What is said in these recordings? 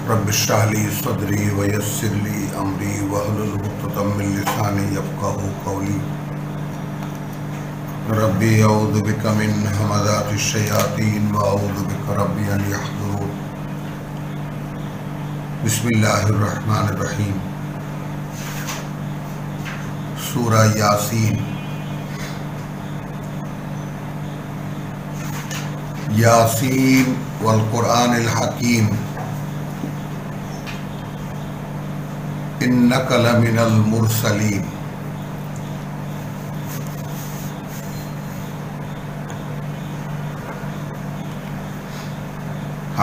रब इश्रह ली सदरी वयस्सिर ली अमरी वहलुल उक़दतम मिन लिसानी यफ़क़हू क़ौली रब्बी अऊज़ु बिका मिन हमाज़ातिश शयातीन व अऊज़ु बिका रब्बी अन यहज़ुरून। बिस्मिल्लाहिर रहमानिर रहीम। सूरा यासीन। यासीन वल कुरआनिल हकीम इन्नका लमिनल मुरसलीन।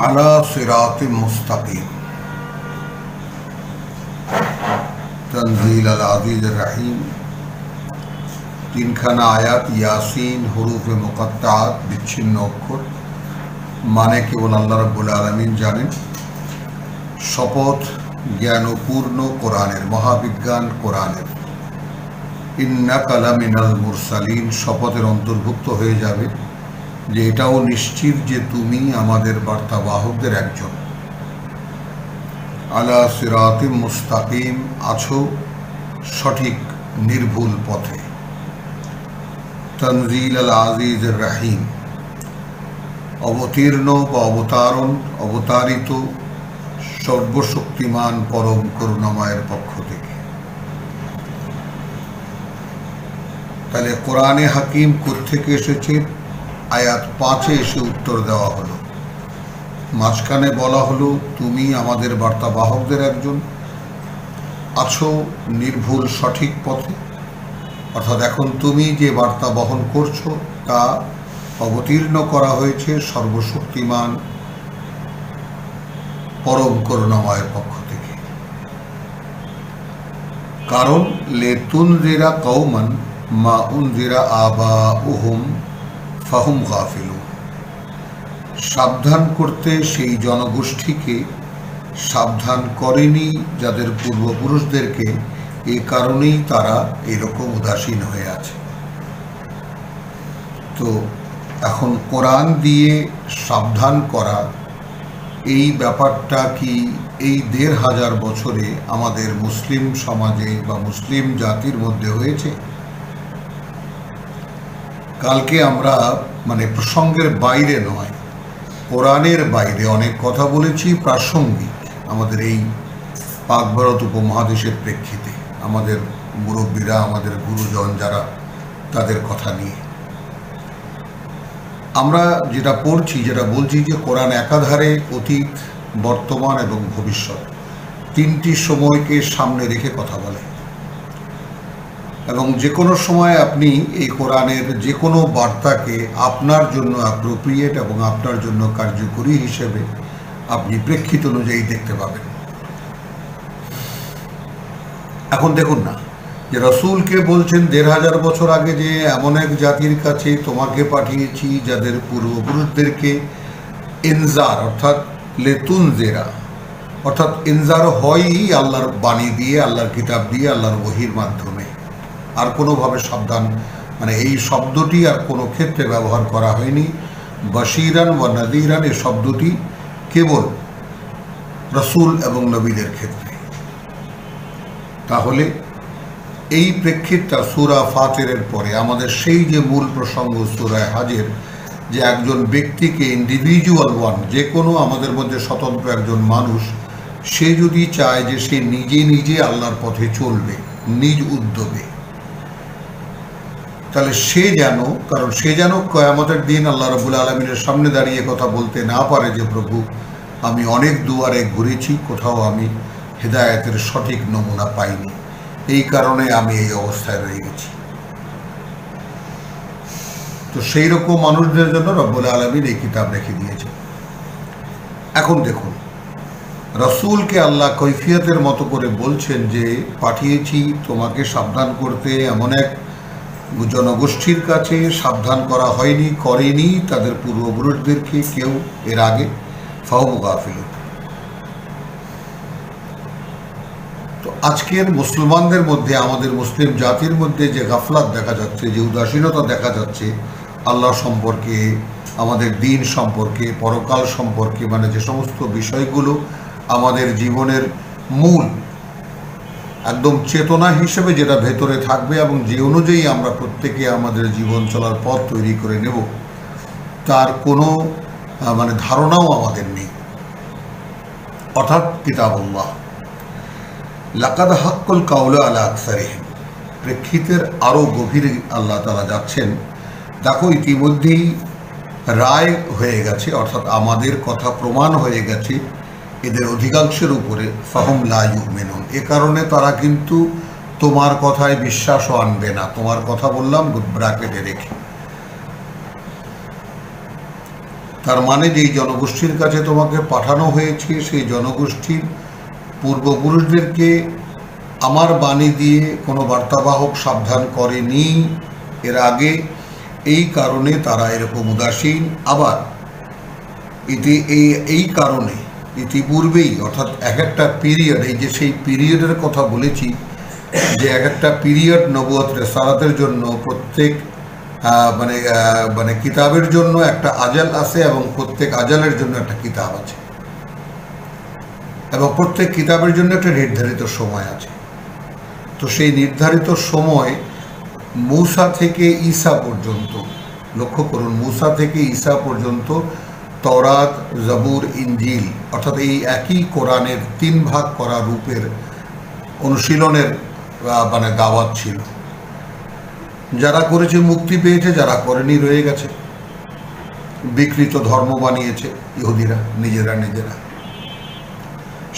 अला सिरातिम मुस्तकीम। तंजील अल अज़ीज़िर रहीम। तीनखाना आयात यासीन হুরুফ মুকাত্তাআত বিচ্ছিন্ন অক্ষর, মানে কেবল আল্লাহ রাব্বুল আলামিন জানেন। শপথ জ্ঞানপূর্ণ কোরআনের, মহাবিজ্ঞান কোরআনের। ইন্নাকা লামিনাল মুরসালিন, শপথের অন্তর্ভুক্ত হয়ে যাবে যে এটাও নিশ্চিত যে তুমি আমাদের বার্তাবাহকদের একজন। আলা সিরাতিম মুস্তাকিম, আছো সঠিক নির্ভুল পথে। তনজিল আল আজিজের রহিম, অবতীর্ণ বা অবতারিত সর্বশক্তিমান পরম করুণাময়ের পক্ষ থেকে। তাহলে কোরআনে হাকিম কোত্থেকে এসেছে? আয়াত 5-এ এসে উত্তর দেওয়া হলো। মাঝখানে বলা হলো তুমি আমাদের বার্তাবাহকদের একজন, আছো নির্ভুল সঠিক পথে। অর্থাৎ এখন তুমি যে বার্তা বহন করছো তা অবতীর্ণ করা হয়েছে সর্বশক্তিমান পরম করুণাময়ের পক্ষ থেকে। কারণ লিতুনজিরা কওমান মা উনজিরা আবাউহুম ফাহুম গাফিলুন, সাবধান করতে সেই জনগোষ্ঠীকে সাবধান করেনি যাদের পূর্বপুরুষদেরকে, এ কারণেই তারা এরকম উদাসীন হয়ে আছে। তো এখন কোরআন দিয়ে সাবধান করা, এই ব্যাপারটা কি এই ১৫০০ বছরে আমাদের মুসলিম সমাজে বা মুসলিম জাতির মধ্যে হয়েছে? কালকে আমরা প্রসঙ্গের বাইরে নয়, কোরআনের বাইরে অনেক কথা বলেছি প্রাসঙ্গিক আমাদের এই পাক ভারত উপমহাদেশের প্রেক্ষিতে, আমাদের মুরব্বীরা, আমাদের গুরুজন যারা, তাদের কথা নিয়ে আমরা যেটা পড়ছি, যেটা বলছি যে কোরআন একাধারে অতীত, বর্তমান এবং ভবিষ্যৎ, তিনটি সময়কে সামনে রেখে কথা বলে। এবং যে কোনো সময় আপনি এই কোরআনের যে কোনো বার্তাকে আপনার জন্য অ্যাপ্রোপ্রিয়েট এবং আপনার জন্য কার্যকরী হিসেবে আপনি প্রেক্ষিত অনুযায়ী দেখতে পাবেন। এখন দেখুন না, যে রসুলকে বলছেন ১৫০০ বছর আগে যে এমন এক জাতির কাছে তোমাকে পাঠিয়েছি যাদের পূর্বপুরুষদেরকে ইনজার অর্থাৎ লেতুনজেরা, অর্থাৎ ইনজার হয়ই আল্লাহর বাণী দিয়ে, আল্লাহর কিতাব দিয়ে, আল্লাহর ওহীর মাধ্যমে। আর কোনোভাবে সাবধান, এই শব্দটি আর কোনো ক্ষেত্রে ব্যবহার করা হয়নি। বাশিরান ওয়া নাযিরান, এই শব্দটি কেবল রসুল এবং নবীদের ক্ষেত্রে। তাহলে এই প্রেক্ষিতটা সূরা ফাতিরের পরে আমাদের সেই যে মূল প্রসঙ্গ সূরা হাজের, যে একজন ব্যক্তিকে, ইন্ডিভিজুয়াল ওয়ান, যে কোনো আমাদের মধ্যে স্বতন্ত্র একজন মানুষ, সে যদি চায় যে সে নিজে নিজে আল্লাহর পথে চলবে নিজ উদ্যোগে, তাহলে সে যেন কিয়ামতের দিন আল্লাহ রাব্বুল আলামিনের সামনে দাঁড়িয়ে কথা বলতে না পারে যে প্রভু, আমি অনেক দুয়ারে ঘুরেছি, কোথাও আমি হেদায়েতের সঠিক নমুনা পাইনি, এই কারণে আমি এই অবস্থায় রয়ে গেছি। তো সেই রকম মানুষদের জন্য রব্বুল আলামিন এই কিতাব রেখে দিয়েছে। এখন দেখুন, রসুলকে আল্লাহ কৈফিয়তের মতো করে বলছেন যে পাঠিয়েছি তোমাকে সাবধান করতে এমন এক জনগোষ্ঠীর কাছে, সাবধান করা হয়নি, করেনি তাদের পূর্বপুরুষদেরকে কেউ এর আগে, ফাহুম গাফিলুন। তো আজকের মুসলমানদের মধ্যে, আমাদের মুসলিম জাতির মধ্যে যে গাফলাত দেখা যাচ্ছে, যে উদাসীনতা দেখা যাচ্ছে আল্লাহ সম্পর্কে, আমাদের দিন সম্পর্কে, পরকাল সম্পর্কে, যে সমস্ত বিষয়গুলো আমাদের জীবনের মূল একদম চেতনা হিসেবে যেটা ভেতরে থাকবে এবং যে অনুযায়ী আমরা প্রত্যেকে আমাদের জীবন চলার পথ তৈরি করে নেব, তার কোনো ধারণাও আমাদের নেই। অর্থাৎ কিতাবুল্লাহ লাকাদ হাক্কুল কাউলু আলা আকসারিহিম, প্রেক্ষিতের আরও গভীরে আল্লাহ তাআলা যাচ্ছেন। দেখো, ইতিমধ্যেই রায় হয়ে গেছে, অর্থাৎ আমাদের কথা প্রমাণ হয়ে গেছে এদের অধিকাংশের উপরে, ফাহুম লা ইউমিনুন, এ কারণে তারা কিন্তু তোমার কথায় বিশ্বাসও আনবে না। তোমার কথা বললাম ব্র্যাকেটে রেখে, তার মানে যেই জনগোষ্ঠীর কাছে তোমাকে পাঠানো হয়েছে সেই জনগোষ্ঠীর পূর্বপুরুষদেরকে আমার বাণী দিয়ে কোনো বার্তাবাহক সাবধান করেনি এর আগে, এই কারণে তারা এরকম উদাসীন। আবার এই কারণে ইতিপূর্বেই, অর্থাৎ এক একটা পিরিয়ড, এই যে সেই পিরিয়ডের কথা বলেছি যে এক একটা পিরিয়ড নবুয়ত রিসালাতের জন্য প্রত্যেক কিতাবের জন্য একটা আজাল আছে এবং প্রত্যেক আজালের জন্য একটা কিতাব আছে এবং প্রত্যেক কিতাবের জন্য একটা নির্ধারিত সময় আছে। তো সেই নির্ধারিত সময় মূসা থেকে ঈসা পর্যন্ত, লক্ষ্য করুন, মূসা থেকে ঈসা পর্যন্ত তওরাত, জাবুর, ইনজিল, অর্থাৎ এই একই কোরআনের 3 ভাগ করা রূপের অনুশীলনের দাওয়াত ছিল। যারা করেছে মুক্তি পেয়েছে, যারা করেনি রয়ে গেছে। বিকৃত ধর্ম বানিয়েছে ইহুদিরা নিজেরা।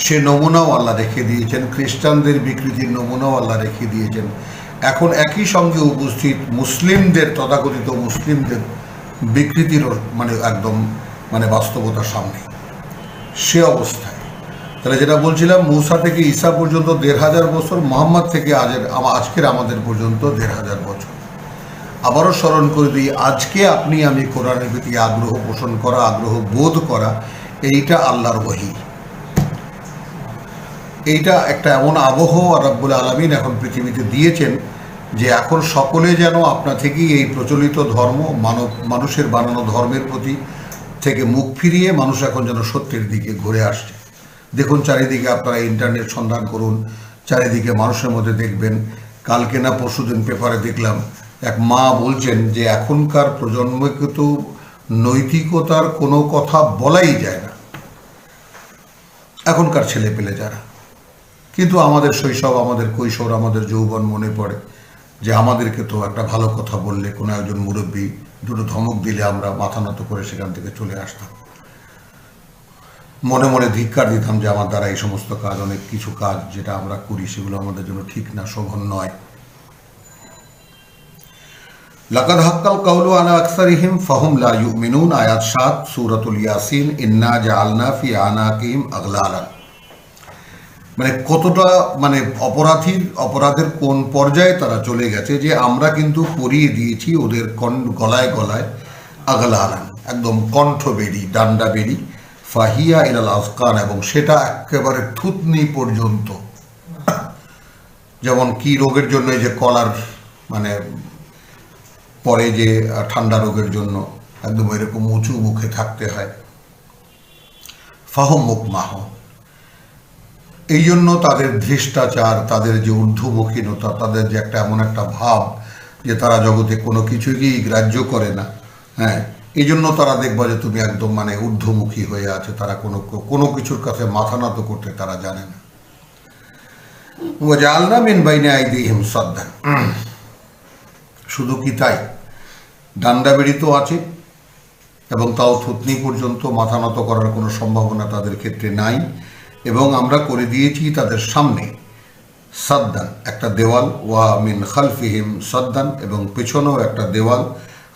সে নমুনাও আল্লাহ রেখে দিয়েছেন, খ্রিস্টানদের বিকৃতির নমুনাও আল্লাহ রেখে দিয়েছেন। এখন একই সঙ্গে উপস্থিত মুসলিমদের, তথাকথিত মুসলিমদের বিকৃতির একদম বাস্তবতার সামনে। সে অবস্থায় তাহলে যেটা বলছিলাম, মূসা থেকে ঈসা পর্যন্ত 1500 বছর, মুহাম্মদ থেকে আজকের আমাদের পর্যন্ত 1500 বছর। আবারও স্মরণ করে দিই, আজকে আপনি আমি কোরআনের প্রতি আগ্রহ পোষণ করা, আগ্রহ বোধ করা, এইটা আল্লাহর ওহী। এইটা একটা এমন আবহাওয়া রাব্বুল আলামিন এখন পৃথিবীতে দিয়েছেন যে এখন সকলে যেন আপনা থেকেই এই প্রচলিত ধর্ম, মানুষের বানানো ধর্মের প্রতি থেকে মুখ ফিরিয়ে মানুষ এখন যেন সত্যের দিকে ঘুরে আসছে। দেখুন চারিদিকে, আপনারা ইন্টারনেট সন্ধান করুন, চারিদিকে মানুষের মধ্যে দেখবেন। কালকে না পরশুদিন পেপারে দেখলাম এক মা বলছেন যে এখনকার প্রজন্মকে তো নৈতিকতার কোনো কথা বলাই যায় না, এখনকার ছেলে পেলে যারা। কিন্তু আমাদের শৈশব, আমাদের কৈশোর, আমাদের যৌবন মনে পড়ে যে আমাদেরকে তো একটা ভালো কথা বললে, কোনো একজন মুরব্বী দুটো ধমক দিলে আমরা মাথা নত করে সেখান থেকে চলে আসতাম। মনে মনে ধিক্কার দিতাম যে আমার দ্বারা এই সমস্ত কাজ, অনেক কিছু কাজ যেটা আমরা করি সেগুলো আমাদের জন্য ঠিক না, শোভন নয়। লাকাদ হাক্কাল কাউলু আলা আকসারিহিম ফাহুম লা ইউমিনুন, আয়াত 7 সূরাতুল ইয়াসিন। ইন্না জাআলনা ফি আনাকিহিম আগলালান, কতটা অপরাধের কোন পর্যায়ে তারা চলে গেছে যে আমরা কিন্তু পরিয়ে দিয়েছি ওদের গলায় গলায় আগলালান, একদম কণ্ঠ বেড়ি, ডান্ডা বেড়ি, ফাহিয়া ইলাল আজকান, এবং সেটা একেবারে থুতনি পর্যন্ত। যেমন কি রোগের জন্য, এই যে কলার পরে যে ঠান্ডা রোগের জন্য একদম এরকম উঁচু মুখে থাকতে হয়, ফাহুম মুকমাহ। এই জন্য তাদের ধৃষ্টাচার, তাদের যে ঊর্ধ্বমুখীনতা, তাদের যে একটা এমন একটা ভাব যে তারা জগতে কোনো কিছুকেই গ্রাহ্য করে না, হ্যাঁ, এই জন্য তারা দেখবা যে তুমি একদম ঊর্ধ্বমুখী হয়ে আছে। তারা কোনো কিছুর কাছে মাথা নত করতে তারা জানে না। ওয়াজআলনা মিন বাইনি আইদিহিম সাদ্দান, শুধু কি তাই, ডান্ডা বেড়ি তো আছে এবং তাও থুতনি পর্যন্ত মাথা নত করার কোনো সম্ভাবনা তাদের ক্ষেত্রে নাই। এবং আমরা করে দিয়েছি তাদের সামনে সাদ্দান, একটা দেওয়াল, ওয়া মিন খালফিহিম সাদ্দান, এবং পেছনেও একটা দেওয়াল,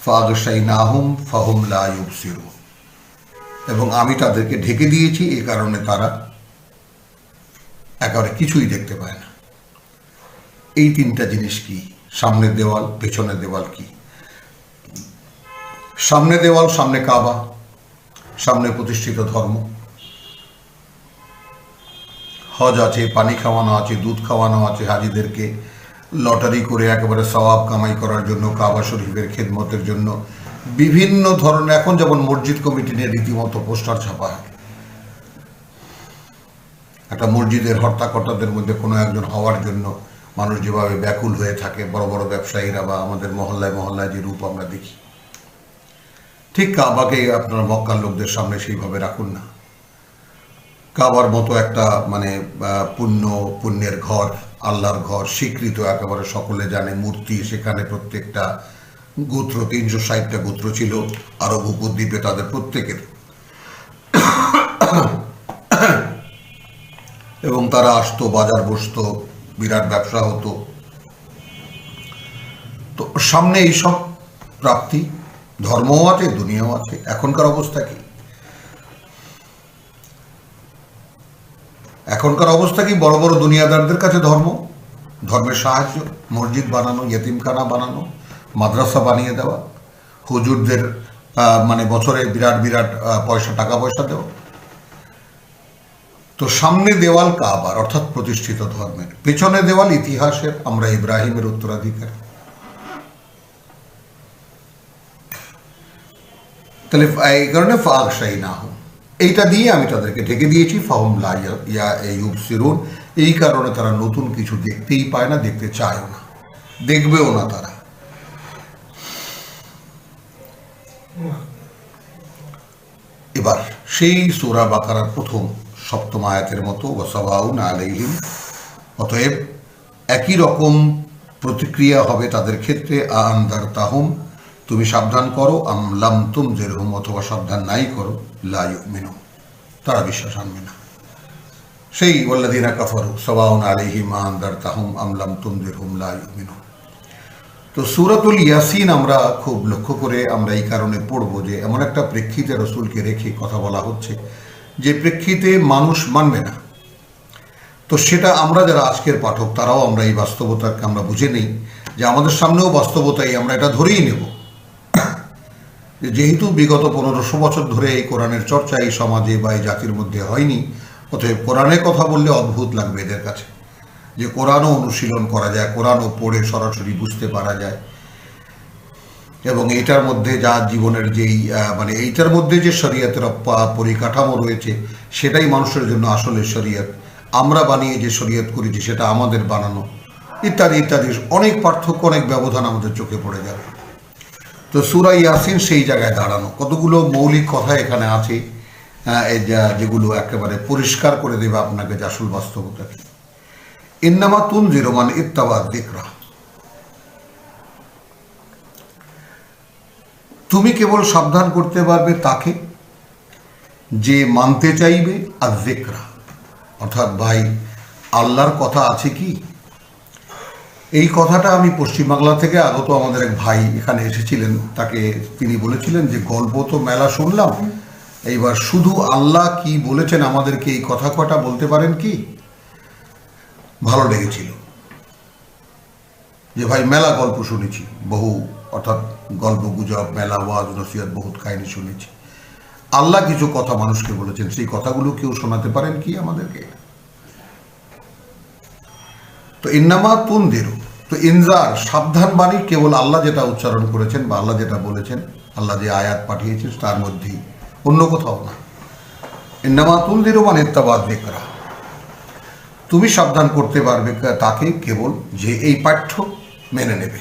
ফাগশাইনাহুম ফাহুম লা ইউবসিরুন, এবং আমি তাদেরকে ঢেকে দিয়েছি, এ কারণে তারা একেবারে কিছুই দেখতে পায় না। এই 3টা জিনিস কি? সামনে দেওয়াল, পেছনে দেওয়াল। কি সামনে দেওয়াল? সামনে কাবা, সামনে প্রতিষ্ঠিত ধর্ম, হজ আছে, পানি খাওয়ানো আছে, দুধ খাওয়ানো আছে হাজিদেরকে, লটারি করে একেবারে সওয়াব কামাই করার জন্য, কাবা শরীফের খেদমতের জন্য বিভিন্ন ধরনের, এখন যেমন মসজিদ কমিটি নিয়ে রীতিমতো পোস্টার ছাপা হয়, একটা মসজিদের হর্তাকর্তাদের মধ্যে কোনো একজন হওয়ার জন্য মানুষ যেভাবে ব্যাকুল হয়ে থাকে, বড় বড় ব্যবসায়ীরা বা আমাদের মহল্লায় মহল্লায় যে রূপ আমরা দেখি, ঠিক কাবাকে আপনারা মক্কার লোকদের সামনে সেইভাবে রাখুন না। কাবার মতো একটা মানে পুণ্যের ঘর, আল্লাহর ঘর, স্বীকৃত, একেবারে সকলে জানে মূর্তি, সেখানে প্রত্যেকটা গোত্র, 360টা গোত্র ছিল আরব উপদ্বীপে, তাদের প্রত্যেকের, এবং তারা আসতো, বাজার বসতো, বিরাট ব্যবসা হতো। তো সামনে এইসব প্রাপ্তি, ধর্মও আছে, দুনিয়াও আছে। এখনকার অবস্থা কি? এখনকার অবস্থা কি? বড় বড় দুনিয়াদারদের কাছে ধর্মের সাহায্য, মসজিদ বানানো, ইয়েতিমখানা বানানো, মাদ্রাসা বানিয়ে দেওয়া, হুজুরদের মানে বছরে বিরাট বিরাট টাকা পয়সা দেওয়া। তো সামনে দেওয়াল কাবার অর্থাৎ প্রতিষ্ঠিত ধর্মের, পেছনে দেওয়াল ইতিহাসের, আমরা ইব্রাহিমের উত্তরাধিকার। তাহলে এই কারণে ফাগশাই না হোক, এইটা দিয়ে আমি তাদেরকে ঢেকে দিয়েছি। ফাহুম লা ইউবসিরুন, এই কারণে তারা নতুন কিছু দেখতেই পায় না, দেখতে চায়ও না, দেখবেও না তারা। এবার সেই সূরা বাকারার প্রথম 7ম আয়াতের মতো, ওয়াসাওয়াউন আলাইহিম, অতএব একই রকম প্রতিক্রিয়া হবে তাদের ক্ষেত্রে। আনদারতাহুম, তুমি সাবধান করো, আম লাম তুনজিরহুম, অথবা সাবধান নাই করো, লা ইউমিনুন, তারা বিশ্বাস আনবে না। সেই ওয়াল্লাযীনা কাফারু সাওয়াউন আলাইহিম আনদারতাহুম আম লাম তুনজিরহুম লা ইউমিনুন। তো সূরাতুল ইয়াসিন আমরা খুব লক্ষ্য করে আমরা এই কারণে পড়ব যে এমন একটা প্রেক্ষিতে রসুলকে রেখে কথা বলা হচ্ছে যে প্রেক্ষিতে মানুষ মানবে না। তো সেটা আমরা যারা আজকের পাঠক তারাও আমরা এই বাস্তবতাকে আমরা বুঝে নেই যে আমাদের সামনেও বাস্তবতাই, আমরা এটা ধরেই নেব। যেহেতু বিগত 1500 বছর ধরে এই কোরআনের চর্চা এই সমাজে বা এই জাতির মধ্যে হয়নি, অতএব কোরআনের কথা বললে অদ্ভুত লাগবে এদের কাছে, যে কোরআনও অনুশীলন করা যায়, কোরআনও পড়ে সরাসরি বুঝতে পারা যায়, এবং এইটার মধ্যে যা জীবনের যেই মানে এইটার মধ্যে যে শরীয়তের পরিকাঠামো রয়েছে সেটাই মানুষের জন্য আসলে শরীয়ত। আমরা বানিয়ে যে শরীয়ত করেছি সেটা আমাদের বানানো, ইত্যাদি ইত্যাদি অনেক পার্থক্য, অনেক ব্যবধান আমাদের চোখে পড়ে যাবে। তো সূরা ইয়াসিন সেই জায়গায় দাঁড়ানো, কতগুলো মৌলিক কথা এখানে আছে যেগুলো একেবারে পরিষ্কার করে দেবে আপনাকে যে আসল বাস্তবতা কি। ইন্নামা তুনজিরু মান ইত্তাবা যিকরা, তুমি কেবল সাবধান করতে পারবে তাকে যে মানতে চাইবে, আর যিকরা অর্থাৎ ভাই আল্লাহর কথা আছে কি। এই কথাটা আমি পশ্চিমবাংলা থেকে আগত আমাদের এক ভাই এখানে এসেছিলেন, তাকে তিনি বলেছিলেন যে গল্প তো মেলা শুনলাম, এইবার শুধু আল্লাহ কি বলেছেন আমাদেরকে এই কথা কটা বলতে পারেন কি। ভালো লেগেছিল যে ভাই মেলা গল্প শুনেছি, বহু, অর্থাৎ গল্প গুজব, মেলা, ওয়াজ নসিহত, বহুত কাহিনী শুনেছি, আল্লাহ কিছু কথা মানুষকে বলেছেন, সেই কথাগুলো কেউ শোনাতে পারেন কি আমাদেরকে। তো ইন্নামা তুনদিরু, তো ইনজার সাবধান বাণী কেবল আল্লাহ যেটা উচ্চারণ করেছেন বা আল্লাহ যেটা বলেছেন, আল্লাহ যে আয়াত পাঠিয়েছেন তার মধ্যেই, অন্য কোথাও না। ইন্নামা তুনদিরু মান ইত্তাবা যিকরা, তুমি সাবধান করতে পারবে তাকে কেবল যে এই পাঠ্য মেনে নেবে।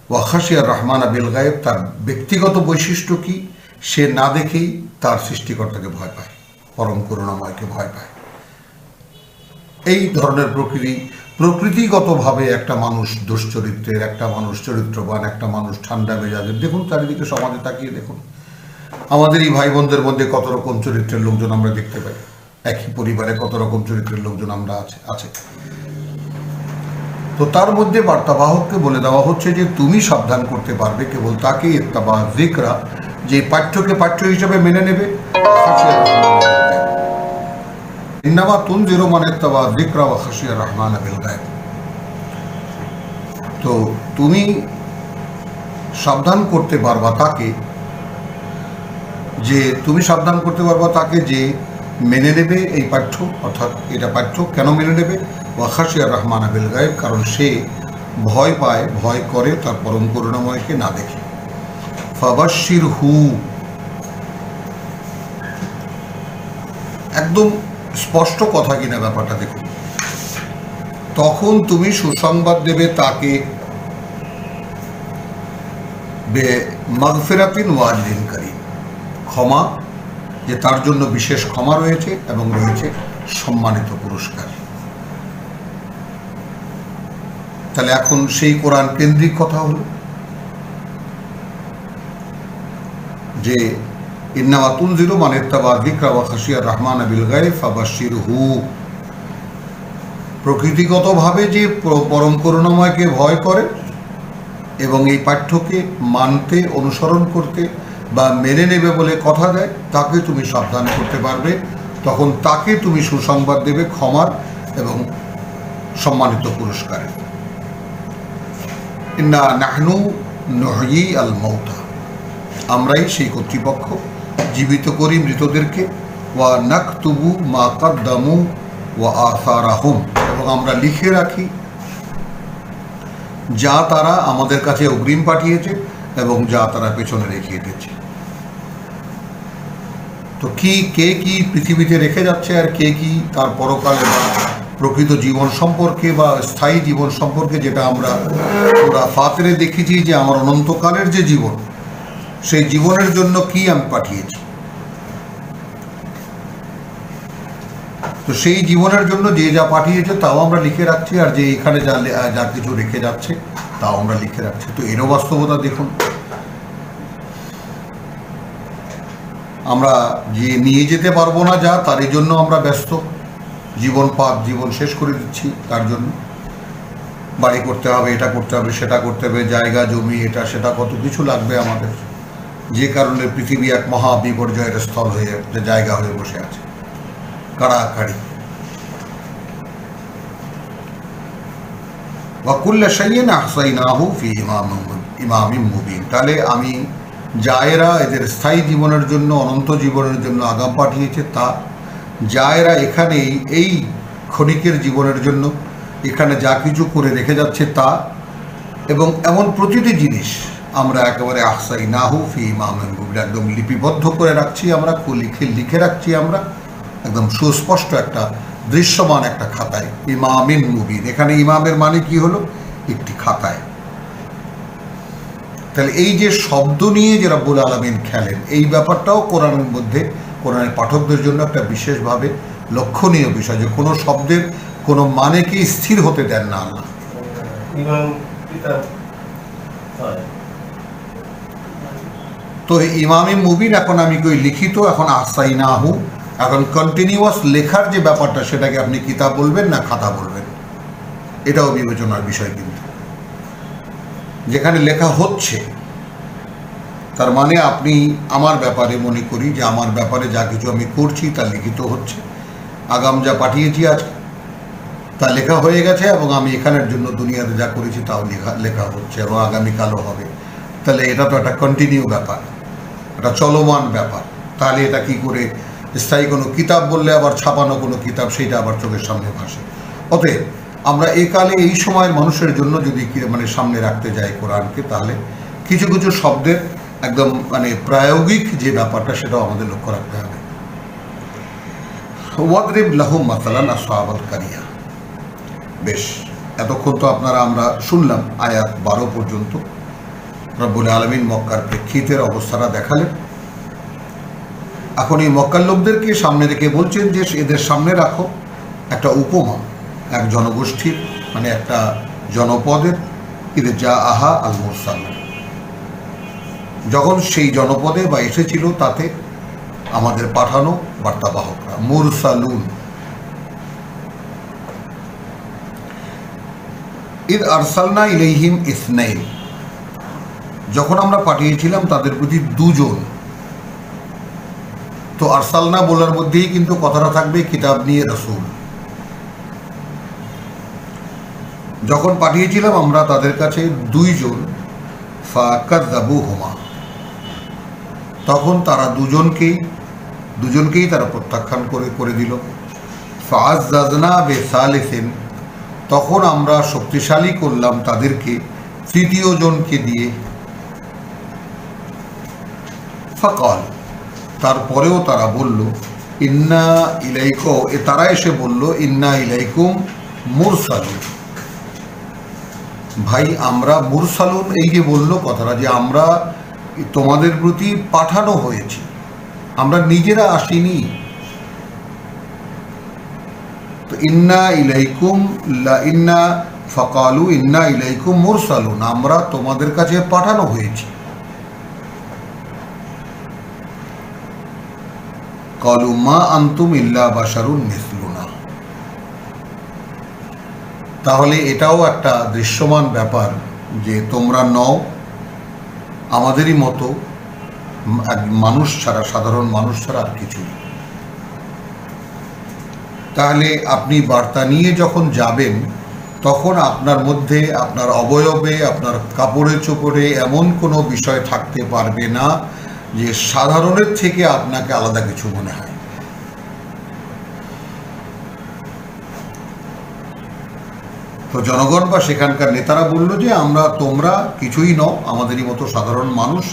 ওয়া খাশিয়া রহমান বিল গায়েব, তার ব্যক্তিগত বৈশিষ্ট্য কি, সে না দেখেই তার সৃষ্টিকর্তাকে ভয় পায়, পরম করুণাময়কে ভয় পায়। এই ধরনের প্রকৃতিগতভাবে একটা মানুষ দুশ্চরিত্রের, একটা মানুষ চরিত্রবান, একটা মানুষ ঠান্ডা মেজাজের। দেখুন চারিদিকে সমাজে তাকিয়ে দেখুন, আমাদের এই ভাই বোনদের মধ্যে কত রকম চরিত্রের লোকজন আমরা দেখতে পাই, একই পরিবারে কত রকম চরিত্রের লোকজন আমরা আছে। তো তার মধ্যে বার্তাবাহককে বলে দেওয়া হচ্ছে যে তুমি সাবধান করতে পারবে কেবল তাকে, ইত্তাবা যিকরা, যে পাঠ্যকে পাঠ্য হিসেবে মেনে নেবে। ইন্নামা তুনজিরু মান ইত্তাবা যিকরা ওয়া খাশিয়া রহমান বিল গায়েব, তো তুমি সাবধান করতে পারবা তাকে, যে তুমি সাবধান করতে পারবা তাকে যে মেনে নেবে এই পাঠ্য, অর্থাৎ এটা পাঠ্য কেন মেনে নেবে, ওয়া খাশিয়া রহমান বিল গায়েব, কারণ সে ভয় পায়, ভয় করে তার পরম করুণাময়কে না দেখে। ফাবাশশিরহু, একদম স্পষ্ট কথা কিনা ব্যাপারটা দেখুন। তখন তুমি সুসংবাদ দেবে তাকে বে মাগফিরাতিন ওয়াজরিন কারীম, ক্ষমা, যে তার জন্য বিশেষ ক্ষমা রয়েছে এবং রয়েছে সম্মানিত পুরস্কার। তাহলে এখন সেই কোরআন কেন্দ্রিক কথা হলো যে ইন্নামা তুনজিরু মান ইত্তাবা যিকরা ওয়া খাশিয়া রাহমান বিল গায়ব ফাবাশশিরহু, প্রকৃতিগতভাবে যে পরম করুণাময়কে ভয় করে এবং এই পাঠ্যকে মানতে, অনুসরণ করতে বা মেনে নেবে বলে কথা দেয়, তাকে তুমি সাবধান করতে পারবে। তখন তাকে তুমি সুসংবাদ দেবে ক্ষমার এবং সম্মানিত পুরস্কারের। ইন্না নাহনু নুহয়ি আল মাউতা, আমরাই সেই কর্তৃপক্ষ, জীবিত করি মৃতদেরকে। ওয়া নাকতুবু মা কাদ্দামু ওয়া আসারাহুম, এবং আমরা লিখে রাখি যা তারা আমাদের কাছে অগ্রিম পাঠিয়েছে এবং যা তারা পেছনে রেখে দিয়েছে। তো কে কি পৃথিবীতে রেখে যাচ্ছে আর কে কি তার পরকালে বা প্রকৃত জীবন সম্পর্কে বা স্থায়ী জীবন সম্পর্কে, যেটা আমরা পুরা ফাতরে দেখেছি যে আমার অনন্তকালের যে জীবন, সেই জীবনের জন্য কি আমি পাঠিয়েছি। তো সেই জীবনের জন্য যে যা পাঠিয়েছে তাও আমরা লিখে রাখছি, আর যে এখানে যা কিছু রেখে যাচ্ছে তাও আমরা লিখে রাখছি। তো এরও বাস্তবতা দেখুন, আমরা যে নিয়ে যেতে পারবো না যা, তার এই জন্য আমরা ব্যস্ত, জীবন শেষ করে দিচ্ছি। তার জন্য বাড়ি করতে হবে, এটা করতে হবে, সেটা করতে হবে, জায়গা জমি এটা সেটা কত কিছু লাগবে আমাদের, যে কারণে পৃথিবী এক মহা বিপর্যয়ের স্থল হয়ে জায়গা হয়ে বসে আছে, কাড়াকাড়ি। ওয়া কুল্লা শাইইন আহসাইনাহু ফি ইমামিম মুবিন। তাহলে আমি যায়েরা এদের স্থায়ী জীবনের জন্য, অনন্ত জীবনের জন্য আগাম পাঠিয়েছে, তা যায়েরা এখানে এই ক্ষণিকের জীবনের জন্য এখানে যা কিছু করে রেখে যাচ্ছে তা, এবং এমন প্রতিটি জিনিস আমরা একেবারে আহসাইনাহু ফি ইমামিম মুবিন, একদম লিপিবদ্ধ করে রাখছি আমরা, লিখে রাখছি আমরা, একদম সুস্পষ্ট একটা দৃশ্যমান একটা খাতায়, ইমামিন মুবিন। এখানে ইমামের মানে কি হলো? একটি খাতায়। তাহলে এই যে শব্দ নিয়ে যে রব্বুল আলামিন খেলেন, এই ব্যাপারটাও কোরআনের মধ্যে, কোরআনের পাঠকদের জন্য একটা বিশেষভাবে লক্ষণীয় বিষয়, যে কোনো শব্দের কোনো মানেকে স্থির হতে দেন না আল্লাহ। তো ইমামি মুবিন, এখন আমি কই লিখিত, এখন আহসাইনাহু, এখন কন্টিনিউয়াস লেখার যে ব্যাপারটা, সেটাকে আপনি কিতাব বলবেন না খাতা বলবেন, এটাও বিবেচনার বিষয়। কিন্তু যেখানে লেখা হচ্ছে, তার মানে আপনি আমার ব্যাপারে মনে করি যে আমার ব্যাপারে যা কিছু আমি করছি তা লিখিত হচ্ছে, আগাম যা পাঠিয়েছি আজ তা লেখা হয়ে গেছে, এবং আমি এখানের জন্য দুনিয়াতে যা করেছি তাও লেখা হচ্ছে এবং আগামীকালও হবে। তাহলে এটা তো একটা কন্টিনিউ ব্যাপার, একটা চলমান ব্যাপার। তাহলে এটা কি করে স্থায়ী কোনো কিতাব বললে আবার ছাপানো কোনো কিতাব, সেইটা আবার চোখের সামনে ভাসে। অতএব আমরা এই কালে এই সময়ের মানুষের জন্য যদি মানে সামনে রাখতে যাই কোরআনকে, তাহলে কিছু কিছু শব্দের একদম মানে প্রায়োগিক যে ব্যাপারটা, সেটাও আমাদের লক্ষ্য রাখতে হবে। ওয়াদরিব লাহুম মাসালান আসহাবাল কারিয়া। বেশ, এতক্ষণ তো আমরা শুনলাম আয়াত 12 পর্যন্ত রব্বুল আলামিন মক্কার প্রেক্ষিতের অবস্থাটা দেখালেন। এখন এই মক্কার লোকদেরকে সামনে রেখে বলছেন যে এদের সামনে রাখো একটা উপমা, এক জনগোষ্ঠীর, মানে একটা জনপদের, ইদে যা আহা আল মুরসালুন, যখন সেই জনপদে বা এসেছিল তাতে আমাদের পাঠানো বার্তাবাহকরা, মুরসালুন। ইদ আরসালনা ইলাইহিম ইসনাইন, যখন আমরা পাঠিয়েছিলাম তাদের প্রতি 2 জন। তো আরসালনা বলার মধ্যেই কিন্তু কথাটা থাকবে কিতাব নিয়ে রাসূল। যখন পাঠিয়েছিলাম আমরা তাদের কাছে 2 জন, ফাকাযাবুহুমা, তখন তারা দুজনকেই তারা প্রত্যাখ্যান করে দিল। ফাআযাযনা বিসালিসিন, তখন আমরা শক্তিশালী করলাম তাদেরকে 3য় জনকে দিয়ে। ফাকাল, তারপরেও তারা বলল, ইন্না ইলাইকুম, তারা এসে বলল ইন্না ইলাইকুম মুরসালুন। ভাই আমরা মুরসালুন, এই যে বললো কথাটা যে আমরা তোমাদের প্রতি পাঠানো হয়েছি, আমরা নিজেরা আসিনি। তো ইন্না ইলাইকুম ইন্না ফাকালু ইন্না ইলাইকুম মুরসালুন, আমরা তোমাদের কাছে পাঠানো হয়েছি। কালু মা আনতুম ইল্লা বাশারুন মিসলুনা। তাহলে এটাও একটা দৃশ্যমান ব্যাপার যে তোমরা নও আমাদেরই মতো মানুষ ছাড়া, সাধারণ মানুষ ছাড়া আর কিছুই। তাহলে আপনি বার্তা নিয়ে যখন যাবেন তখন আপনার মধ্যে, আপনার অবয়বে, আপনার কাপড়ে চোপড়ে এমন কোনো বিষয় থাকতে পারবে না যে সাধারণের থেকে আপনাকে আলাদা কিছু মনে হয়। তো জনগণ বা সেখানকার নেতারা বলল যে তোমরা কিছুই নও, আমাদেরই মতো সাধারণ মানুষ।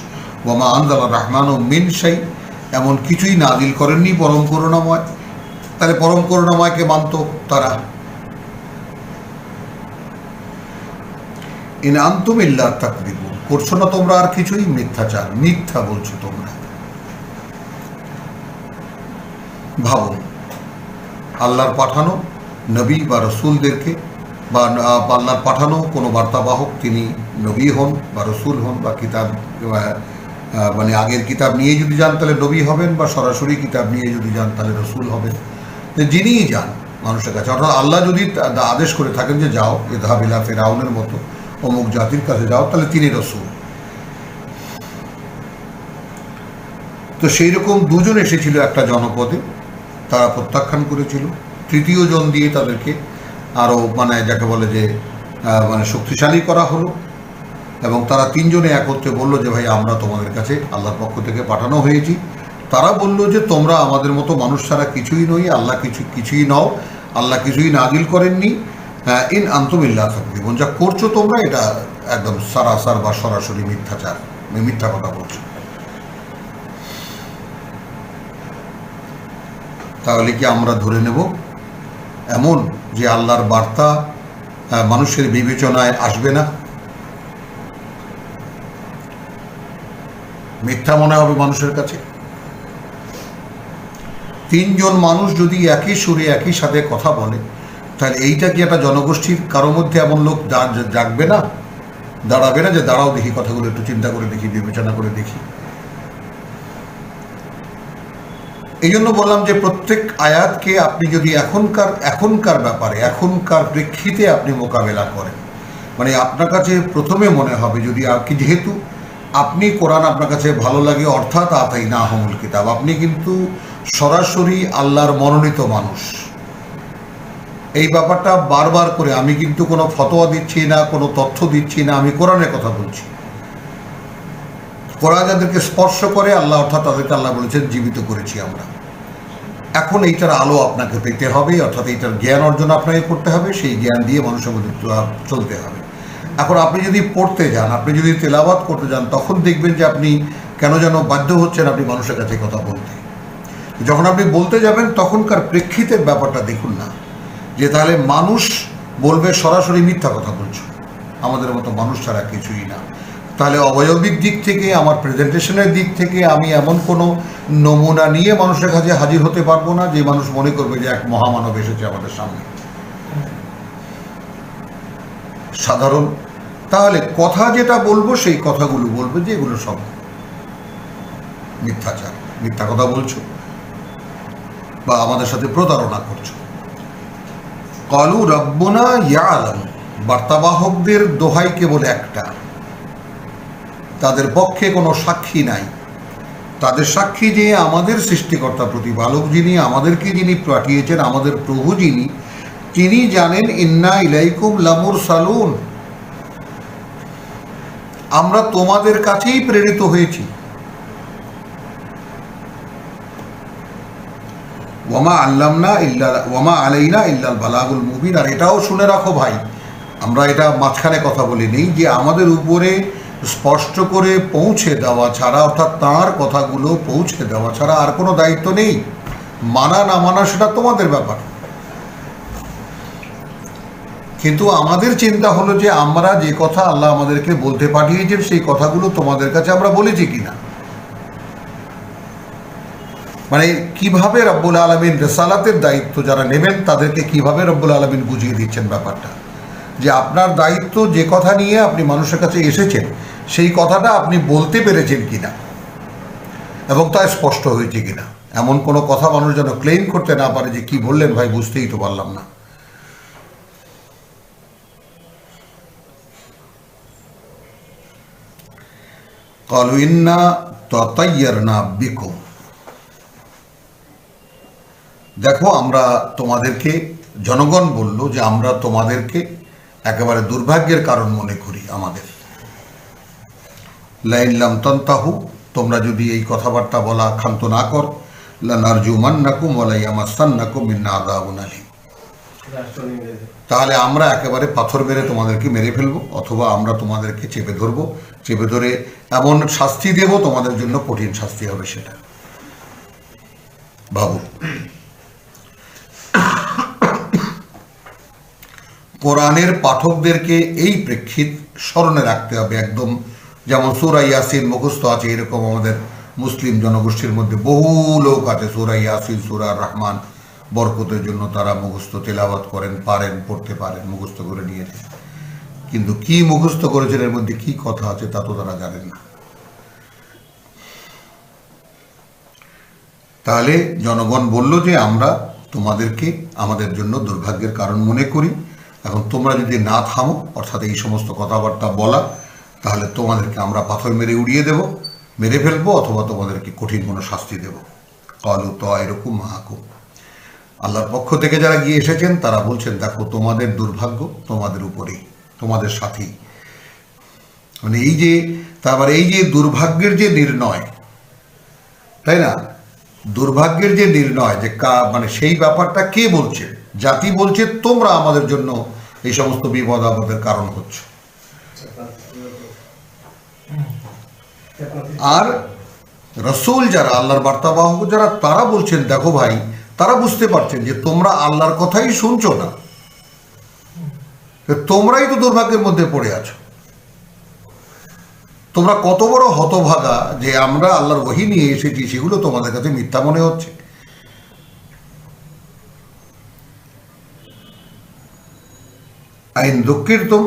ওয়ামা আনজালা রহমান ও মিন শাই, এমন কিছুই নাজিল করেননি পরম করুণাময়। তাহলে পরম করুণাময়কে মানত তারা। ইন আনতুম ইল্লা তাকযিবুন, করছো না তোমরা আর কিছুই মিথ্যাচার, মিথ্যা বলছো তোমরা। ভাবুন, আল্লাহর পাঠানো নবী বা রসুলদেরকে, বা আল্লাহর পাঠানো কোনো বার্তাবাহক, তিনি নবী হন বা রসুল হন বা কিতাব, মানে আগের কিতাব নিয়ে যদি যান তাহলে নবী হবেন, বা সরাসরি কিতাব নিয়ে যদি যান তাহলে রসুল হবেন। যিনিই যান মানুষের কাছে, অর্থাৎ আল্লাহ যদি আদেশ করে থাকেন যে যাও ইযহাব ইলা ফিরআউনের মতো অমুক জাতির কাছে যাও, তাহলে তিনি রসুল। তো সেই রকম দুজন এসেছিল একটা জনপদে, তারা প্রত্যাখ্যান করেছিল। তৃতীয় জন দিয়ে তাদেরকে আরও যাকে বলে যে শক্তিশালী করা হলো, এবং তারা তিনজনে একত্রে বলল যে ভাই আমরা তোমাদের কাছে আল্লাহর পক্ষ থেকে পাঠানো হয়েছি। তারা বলল যে তোমরা আমাদের মতো মানুষ ছাড়া কিছুই নই, আল্লাহ কিছুই নও, আল্লাহ কিছুই নাজিল করেননি। ইন আনতুম ইল্লা তাকযিবুন, যা করছো তোমরা এটা একদম সারাসার বা সরাসরি মিথ্যাচার, মিথ্যা কথা বলছো। তাহলে কি আমরা ধরে নেব এমন যে আল্লাহর বার্তা মানুষের বিবেচনায় আসবে না? মিথ্যা মনে হবে মানুষের কাছে? তিনজন মানুষ যদি একই সুরে একই সাথে কথা বলে, তাহলে এইটা কি একটা জনগোষ্ঠীর কারো মধ্যে এমন লোক জাগবে না, দাঁড়াবে না যে দাঁড়াও দেখি কথাগুলো একটু চিন্তা করে দেখি, বিবেচনা করে দেখি? এই জন্য বললাম যে প্রত্যেক আয়াতকে আপনি যদি এখনকার ব্যাপারে, এখনকার প্রেক্ষিতে আপনি মোকাবেলা করেন, আপনার কাছে প্রথমে মনে হবে, যদি যেহেতু আপনি কোরআন আপনার কাছে ভালো লাগে, অর্থাৎ আতাইনাহুমুল কিতাব, আপনি কিন্তু সরাসরি আল্লাহর মনোনীত মানুষ। এই ব্যাপারটা বারবার করে, আমি কিন্তু কোনো ফতোয়া দিচ্ছি না, কোনো তথ্য দিচ্ছি না, আমি কোরআনের কথা বলছি। কোরআন যাদেরকে স্পর্শ করে আল্লাহ, অর্থাৎ তাদেরকে আল্লাহ বলেছেন জীবিত করেছি আমরা। এখন এইটার আলো আপনাকে পেতে হবে, অর্থাৎ এইটার জ্ঞান অর্জন আপনাকে করতে হবে, সেই জ্ঞান দিয়ে মানুষের মধ্যে চলতে হবে। এখন আপনি যদি পড়তে যান, আপনি যদি তেলাওয়াত করতে যান, তখন দেখবেন যে আপনি কেন যেন বাধ্য হচ্ছেন আপনি মানুষের কাছে কথা বলতে। যখন আপনি বলতে যাবেন তখনকার প্রেক্ষিতের ব্যাপারটা দেখুন না, যে তাহলে মানুষ বলবে সরাসরি মিথ্যা কথা বলছো, আমাদের মতো মানুষ ছাড়া কিছুই না। তাহলে অবয়বিক দিক থেকে, আমার প্রেজেন্টেশনের দিক থেকে আমি এমন কোনো নমুনা নিয়ে মানুষের কাছে হাজির হতে পারবো না যে মানুষ মনে করবে যে এক মহামানব এসেছে আমাদের সামনে, সাধারণ। তাহলে কথা যেটা বলবো সেই কথাগুলো বলবে যে এগুলো সব মিথ্যাচার, মিথ্যা কথা বলছো বা আমাদের সাথে প্রতারণা করছো। ক্বালু রাব্বুনা ইয়ালাম, বার্তাবাহকদের দোহাই কেবল একটা, তাদের পক্ষে কোনো সাক্ষী নাই। তাদের সাক্ষী যে আমাদের সৃষ্টিকর্তা প্রতিপালক যিনি, আমাদেরকে যিনি পাঠিয়েছেন, আমাদের প্রভু যিনি, তিনি জানেন ইন্না ইলাইকুম লামুরসালুন, আমরা তোমাদের কাছেই প্রেরিত হয়েছি। ওয়ামা আলাইনা ইল্লাল বালাগুল মুবিন। আর এটাও শুনে রাখো ভাই, আমরা এটা মাঝখানে কথা বলি নেই, যে আমাদের উপরে স্পষ্ট করে পৌঁছে দেওয়া ছাড়া, অর্থাৎ তাঁর কথাগুলো পৌঁছে দেওয়া ছাড়া আর কোনো দায়িত্ব নেই। মানা না মানা সেটা তোমাদের ব্যাপার, কিন্তু আমাদের চিন্তা হলো যে আমরা যে কথা আল্লাহ আমাদেরকে বলতে পাঠিয়েছেন সেই কথাগুলো তোমাদের কাছে আমরা বলেছি কিনা। মানে কিভাবে রব্বুল আলামিন রিসালাতের দায়িত্ব যারা নেবেন তাদেরকে কিভাবে রব্বুল আলামিন বুঝিয়ে দিচ্ছেন ব্যাপারটা, যে আপনার দায়িত্ব যে কথা নিয়ে আপনি মানুষের কাছে এসেছেন সেই কথাটা আপনি বলতে পেরেছেন কিনা এবং তা স্পষ্ট হয়েছে কিনা। এমন কোনো কথা মানুষ যেন ক্লেম করতে না পারে যে কি বললেন ভাই, বুঝতেই তো পারলাম না। ক্বালু ইন্না তাতায়্যারনা বিকুম, দেখো আমরা তোমাদেরকে, জনগণ বলল যে আমরা তোমাদেরকে একেবারে দুর্ভাগ্যের কারণ মনে করি আমাদের। লাইন লাম তানতাহু, তোমরা যদি এই কথাবার্তা বলা ক্ষান্ত না কর, লানারজুমান্নাকুম ওয়া লায়ামাসান্নাকুম মিন্না আযাবুন আলীম, তাহলে আমরা একেবারে পাথর মেরে তোমাদেরকে মেরে ফেলবো, অথবা আমরা তোমাদেরকে চেপে ধরবো, চেপে ধরে এমন শাস্তি দেব তোমাদের জন্য কঠিন শাস্তি হবে। সেটা ভাবো। কোরআনের পাঠকদেরকে এই প্রেক্ষিত স্মরণে রাখতে হবে একদম, যেমন সূরা ইয়াসিন মুখস্থ আছে, এরকম আমাদের মুসলিম জনগোষ্ঠীর মধ্যে বহু লোক আছে সূরা ইয়াসিন, সূরা রহমান বরকতের জন্য তারা মুখস্থ তেলাওয়াত করেন, পারেন, পড়তে পারেন, মুখস্থ করে নিয়েছেন, কিন্তু কি মুখস্থ করেছেন এর মধ্যে কি কথা আছে তা তো তারা জানেন না। তাহলে জনগণ বলল যে আমরা তোমাদেরকে আমাদের জন্য দুর্ভাগ্যের কারণ মনে করি, এখন তোমরা যদি না থামো, অর্থাৎ এই সমস্ত কথাবার্তা বলা, তাহলে তোমাদেরকে আমরা পাথর মেরে উড়িয়ে দেব, মেরে ফেলবো, অথবা তোমাদেরকে কঠিন কোনো শাস্তি দেব। ক্বালু তায়রুকুম মাআকুম, আল্লাহর পক্ষ থেকে যারা গিয়ে এসেছেন তারা বলছেন দেখো তোমাদের দুর্ভাগ্য তোমাদের উপরেই, তোমাদের সাথেই। মানে এই যে, তারপরে এই যে দুর্ভাগ্যের যে নির্ণয়, তাই না, দুর্ভাগ্যের যে নির্ণয় যে মানে সেই ব্যাপারটা কে বলছে? জাতি বলছে তোমরা আমাদের জন্য এই সমস্ত বিপদ আপদের কারণ হচ্ছে। আর রসুল যারা, আল্লাহর বার্তাবাহক যারা, তারা বলছেন দেখো ভাই, তারা বুঝতে পারছেন যে তোমরা আল্লাহর কথাই শুনছো না, তোমরাই তো দুর্ভাগ্যের মধ্যে পড়ে আছো। তোমরা কত বড় হতভাগা যে আমরা আল্লাহর ওহী নিয়ে এসেছি সেগুলো তোমাদের কাছে মিথ্যা মনে হচ্ছে। আইন যুক্কিরতুম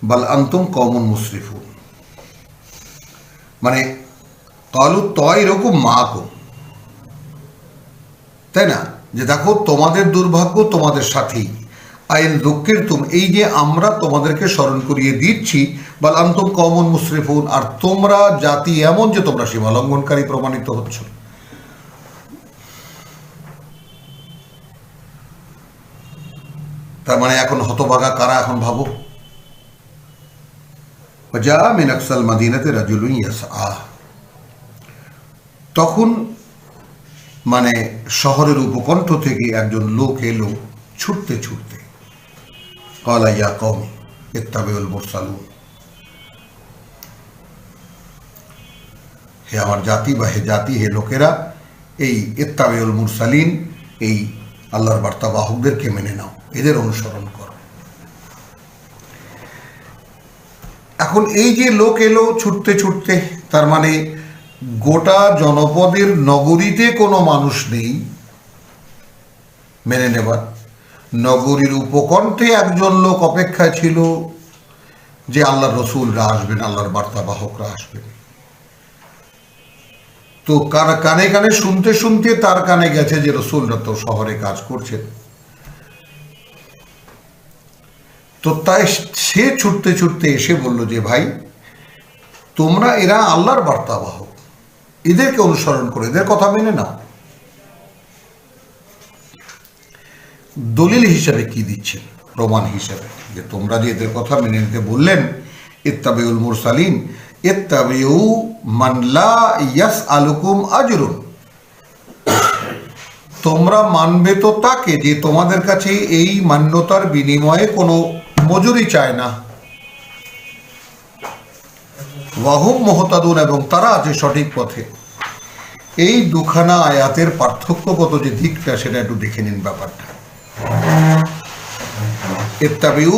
বাল আনতুম কওমুন মুসরিফুন, মানে ক্বালু তায়রুকুম মাআকুম, তাই না, যে দেখো তোমাদের দুর্ভাগ্য তোমাদের সাথেই। আইন যুক্কিরতুম, এই যে আমরা তোমাদেরকে স্মরণ করিয়ে দিচ্ছি, বাল আনতুম কওমুন মুসরিফুন, আর তোমরা জাতি এমন যে তোমরা সীমা লঙ্ঘনকারী প্রমাণিত হচ্ছ। তার মানে এখন হতভাগা কারা? এখন ভাবো। যা মিন আকসাল মাদিনাতে রাজুলুন ইয়াসআ, তখন মানে শহরের উপকণ্ঠ থেকে একজন লোক এলো ছুটতে ছুটতে। ক্বালা ইয়া কওমি ইত্তাবিউল মুরসালুন, হে আমার জাতি বা হে জাতি, হে লোকেরা, এই ইত্তাবিউল মুরসালিন, এই আল্লাহর বার্তাবাহকদেরকে মেনে নাও, এদের অনুসরণ করো। এখন এই যে লোক এলো ছুটতে ছুটতে, তার মানে গোটা জনপদের নগরীতে কোনো মানুষ নেই মেনে নেবার। নগরীর উপকণ্ঠে একজন লোক অপেক্ষায় ছিল যে আল্লাহর রসুলরা আসবেন, আল্লাহর বার্তাবাহকরা আসবেন। তো কানে কানে শুনতে শুনতে তার কানে গেছে যে রসুলরা তো শহরে কাজ করছেন। তো তাই সে ছুটতে ছুটতে এসে বলল যে ভাই, তোমরা, এরা আল্লাহর বার্তাবাহক, এদেরকে অনুসরণ করো, এদের কথা মেনে নাও। দলিল হিসাবে কি দিচ্ছেন? প্রমাণ হিসাবে যে তোমরা যে এদের কথা মেনে নিতে বললেন, ইত্তাবিউল মুরসালিন, ইত্তাবিউ মান লা ইয়াসআলুকুম আজরুন, তোমরা মানবে তো তাকে যে তোমাদের কাছে এই মান্যতার বিনিময়ে কোনো মজুরি চায় না। ওয়াহুম মুহতাদুন, এবং তারা আছে সঠিক পথে। এই দুখানা আয়াতের পার্থক্যগত যে দিকটা সেটা একটু দেখে নিন ব্যাপারটা। ইত্তাবিউ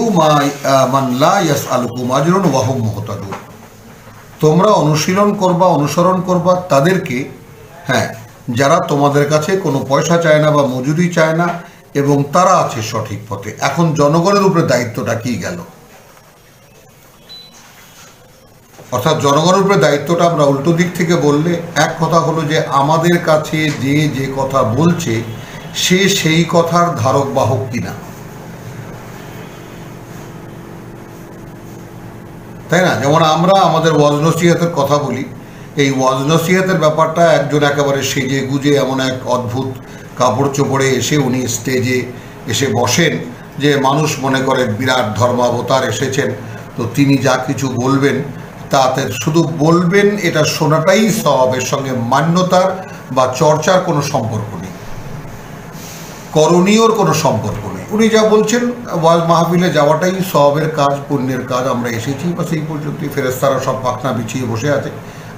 মান লা ইয়াসআলুকুম আজরুন ওয়া হুম মুহতাদুন, তোমরা অনুসরণ করবা তাদেরকে, হ্যাঁ, যারা তোমাদের কাছে কোনো পয়সা চায় না বা মজুরি চায় না এবং তারা আছে সঠিক পথে। এখন জনগণের উপরে দায়িত্বটা কি গেল? অর্থাৎ জনগণের উপরে দায়িত্বটা আমরা উল্টো দিক থেকে বললে, এক কথা হলো যে আমাদের কাছে যে কথা বলছে সে সেই কথার ধারক বাহক কিনা, তাই না? যেমন আমরা আমাদের ওয়াজ নসিহতের কথা বলি, এই ওয়াজ নসিহতের ব্যাপারটা একজন একেবারে সেজে গুজে এমন এক অদ্ভুত কাপড় চোপড়ে এসে উনি স্টেজে এসে বসেন যে মানুষ মনে করে বিরাট ধর্মাবতার এসেছেন, তো তিনি যা কিছু বলবেন তাতে শুধু বলবেন, এটা শোনাটাই সওয়াবের সঙ্গে মান্যতার বা চর্চার কোনো সম্পর্ক নেই, করণীয়র কোনো সম্পর্ক নেই। উনি যা বলছেন ওয়াজ মাহফিলে যাওয়াটাই সওয়াবের কাজ, পুণ্যের কাজ। আমরা এসেছি বা সেই পর্যন্তই, ফেরেশতারা সব পাখনা বিছিয়ে বসে আছে,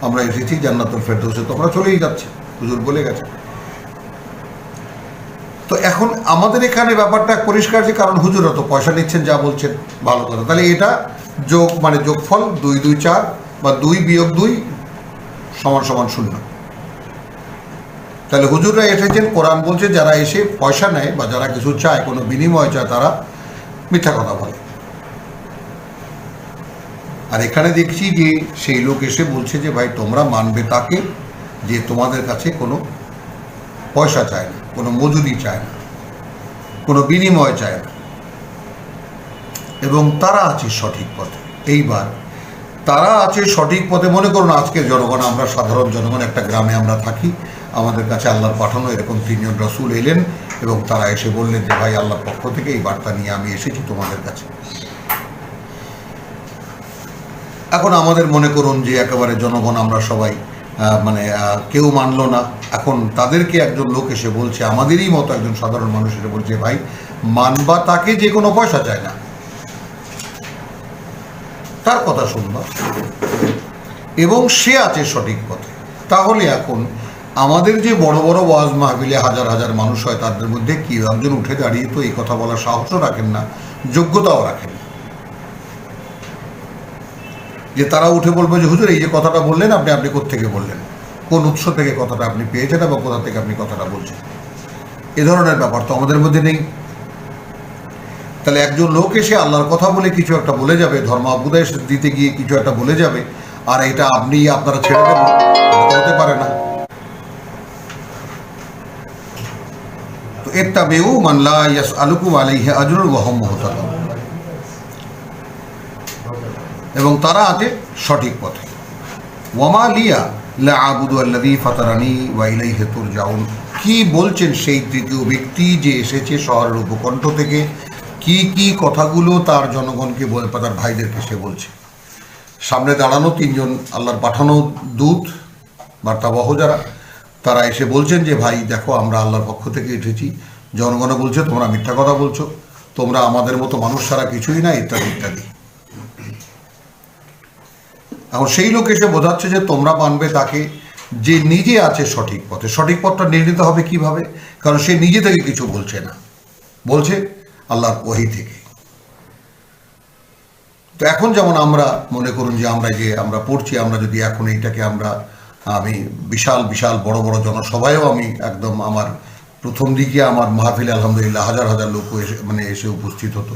আমরা এসেছি জান্নাতুল ফেরদৌসে, তো আমরা চলেই যাচ্ছি, হুজুর বলে গেছে। তো এখন আমাদের এখানে ব্যাপারটা পরিষ্কার যে কারণ হুজুরা তো পয়সা নিচ্ছেন, যা বলছেন ভালো কথা, তাহলে এটা যোগফল 2 2 4 বা 2 বিয়োগ 2 সমান সমান 0। তাহলে হুজুররা এসেছেন, কোরআন বলছে যারা এসে পয়সা নেয় বা যারা কিছু চায়, কোনো বিনিময় চায়, তারা মিথ্যা কথা বলে। আর এখানে দেখছি যে সেই লোক এসে বলছে যে ভাই তোমরা মানবে তাকে যে তোমাদের কাছে কোনো পয়সা চায় না, কোনো মজুরি চায় না, কোনো বিনিময় চায় না, এবং তারা আছে সঠিক পথে। এইবার তারা আছে সঠিক পথে, মনে করুন আজকের জনগণ, আমরা সাধারণ জনগণ, একটা গ্রামে আমরা থাকি, আমাদের কাছে আল্লাহর পাঠানো এরকম 3 জন রাসূল এলেন এবং তারা এসে বললেন যে ভাই আল্লাহর পক্ষ থেকে এই বার্তা নিয়ে আমি এসেছি তোমাদের কাছে। এখন আমাদের মনে করুন যে একেবারে জনগণ আমরা সবাই কেউ মানলো না। এখন তাদেরকে একজন লোক এসে বলছে, আমাদেরই মতো একজন সাধারণ মানুষ এসে বলছে ভাই মানবা তাকে যে কোনো পয়সা চায় না, তার কথা শুনবা এবং সে আছে সঠিক পথে। তাহলে এখন আমাদের যে বড় বড় ওয়াজ মাহফিলে হাজার হাজার মানুষ হয়, তাদের মধ্যে কেউ একজন উঠে দাঁড়িয়ে তো এই কথা বলার সাহসও রাখেন না, যোগ্যতাও রাখেন না, যে তারা উঠে বলবে যে হুজুর এই যে কথাটা বললেন আপনি কোত্থেকে বললেন, কোন উৎস থেকে কথাটা আপনি পেয়েছেন এবং কোথা থেকে আপনি কথাটা বলছেন। এ ধরনের ব্যাপার তো আমাদের মধ্যে নেই। তাহলে একজন লোক এসে আল্লাহর কথা বলে কিছু একটা বলে যাবে, ধর্ম উপদেশ দিতে গিয়ে কিছু একটা বলে যাবে, আর এটা আপনারা ছেড়ে দেবেন, এটা হতে পারে না। তো ইত্তাবিউ মান লা ইয়াসআলুকুম আলাইহি আজরুন ওয়া হুম মুহতাদুন, এবং তারা আছে সঠিক পথে। ওয়ামা লিয়া লা আবুদু আল্লাযী ফাতারানি ওয়া ইলাইহি তুরজাউন, কি বলছেন সেই তৃতীয় ব্যক্তি যে এসেছে শহরের উপকণ্ঠ থেকে, কি কথাগুলো তার জনগণকে বলে, তার ভাইদেরকে সে বলছে। সামনে দাঁড়ানো 3 জন আল্লাহর পাঠানো দূত, বার্তাবহ যারা, তারা এসে বলছেন যে ভাই দেখো আমরা আল্লাহর পক্ষ থেকে এসেছি, জনগণও বলছে তোমরা মিথ্যা কথা বলছো, তোমরা আমাদের মতো মানুষ ছাড়া কিছুই না, ইত্যাদি ইত্যাদি। এখন সেই লোক এসে বোঝাচ্ছে যে তোমরা মানবে তাকে যে নিজে আছে সঠিক পথে। সঠিক পথটা নির্ণীত হবে কিভাবে? কারণ সে নিজে থেকে কিছু বলছে না, বলছে আল্লাহর ওহী থেকে। তো এখন যেমন আমরা মনে করুন যে আমরা পড়ছি, আমরা যদি এখন এইটাকে আমি বিশাল বিশাল বড় বড় জনসভায়ও আমি একদম আমার প্রথম দিকে আমার মাহফিলে আলহামদুলিল্লাহ হাজার হাজার লোক এসে উপস্থিত হতো,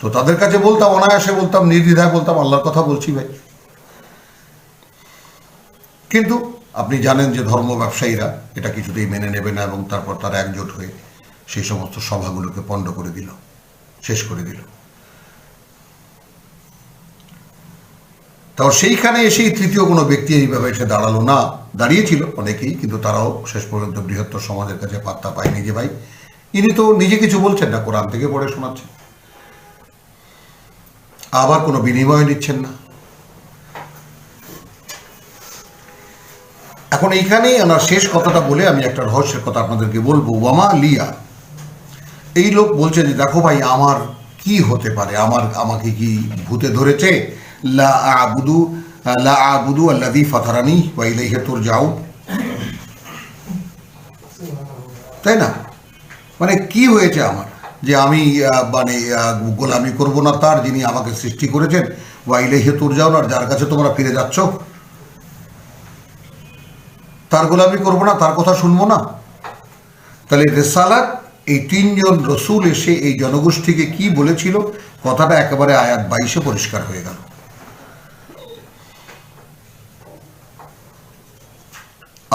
তো তাদের কাছে বলতাম, অনায়াসে বলতাম, নির্দ্বিধায় বলতাম আল্লাহর কথা বলছি ভাই। কিন্তু আপনি জানেন যে ধর্ম ব্যবসায়ীরা এটা কিছুতেই মেনে নেবে না, এবং তারপর তারা একজোট হয়ে সেই সমস্ত সভাগুলোকে পণ্ড করে দিল, শেষ করে দিল। তাও সেইখানে এসেই তৃতীয় কোনো ব্যক্তি এইভাবে এসে দাঁড়ালো না, দাঁড়িয়েছিল অনেকেই, কিন্তু তারাও শেষ পর্যন্ত বৃহত্তর সমাজের কাছে পাত্তা পায়নি যে ভাই ইনি তো নিজে কিছু বলছেন না, কোরআন থেকে পড়ে শোনাচ্ছেন, আবার কোনো বিনিময় নিচ্ছেন না। এখন এইখানেই আমার শেষ কথাটা বলে আমি একটা রহস্যের কথা আপনাদেরকে বলবো। ওয়ামা লিয়া, এই লোক বলছে যে দেখো ভাই আমার কি হতে পারে, আমাকে কি ভূতে ধরেছে, লা আবুদু আল্লাযী ফাতারানি ওয়া ইলাইহি তুরজাউন, তাই না? মানে কি হয়েছে আমার যে আমি গোলামি করব না তার, যিনি আমাকে সৃষ্টি করেছেন, ওয়াইলাইহি তুরজাউন, আর যার কাছে তোমরা ফিরে যাচ্ছ, তার গোলামি করব না, তার কথা শুনবো না? তাহলে রিসালাত, এই তিনজন রসুল এসে এই জনগোষ্ঠীকে কি বলেছিল, কথাটা একেবারে আয়াত 22-এ পরিষ্কার হয়ে গেল।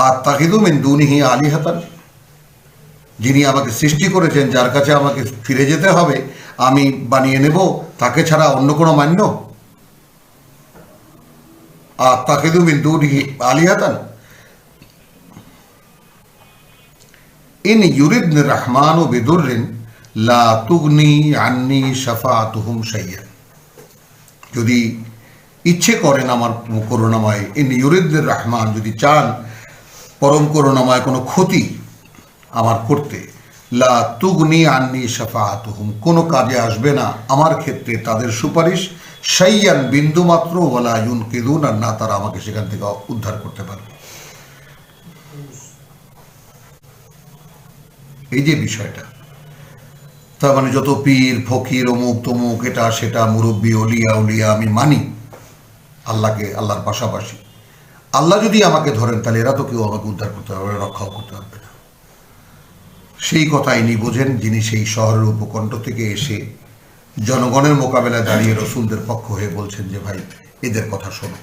আর তাকিদু মিন দুনিহি আলিহাতান, যিনি আমাকে সৃষ্টি করেছেন, যার কাছে আমাকে ফিরে যেতে হবে, আমি বানিয়ে নেব তাকে ছাড়া অন্য কোনো মান্য? আর তাকিদু মিন দুনিহি আলিহাতান ইন ইউরিদন রহমান বিদুররিন লা তুগনি আন্নি শাফাআতুহুম শাইয়্যান, যদি ইচ্ছে করেন আমার করুণাময়, ইন ইউরিদন রহমান, যদি চান পরম করুণাময় কোনো ক্ষতি আমার করতে, লা তুগনি আন্নি শাফাআতুহুম, কোনো কাজে আসবে না আমার ক্ষেত্রে তাদের সুপারিশ, শাইয়্যান, বিন্দু মাত্র, ওয়ালা ইউনকিদুন, আর না তারা আমাকে সেখান থেকে উদ্ধার করতে পারবে। এই যে বিষয়টা, তার মানে যত পীর ফকির অমুক তমুক এটা সেটা মুরব্বী অলিয়া উলিয়া আমি মানি, আল্লাহকে, আল্লাহর পাশাপাশি আল্লাহ যদি আমাকে ধরেন, তাহলে এরা তো কেউ আমাকে উদ্ধার করতে পারবে, রক্ষাও করতে পারবে না। সেই কথা ইনি বোঝেন, যিনি সেই শহরের উপকণ্ঠ থেকে এসে জনগণের মোকাবেলায় দাঁড়িয়ে রসুলদের পক্ষ হয়ে বলছেন যে ভাই এদের কথা শোনো।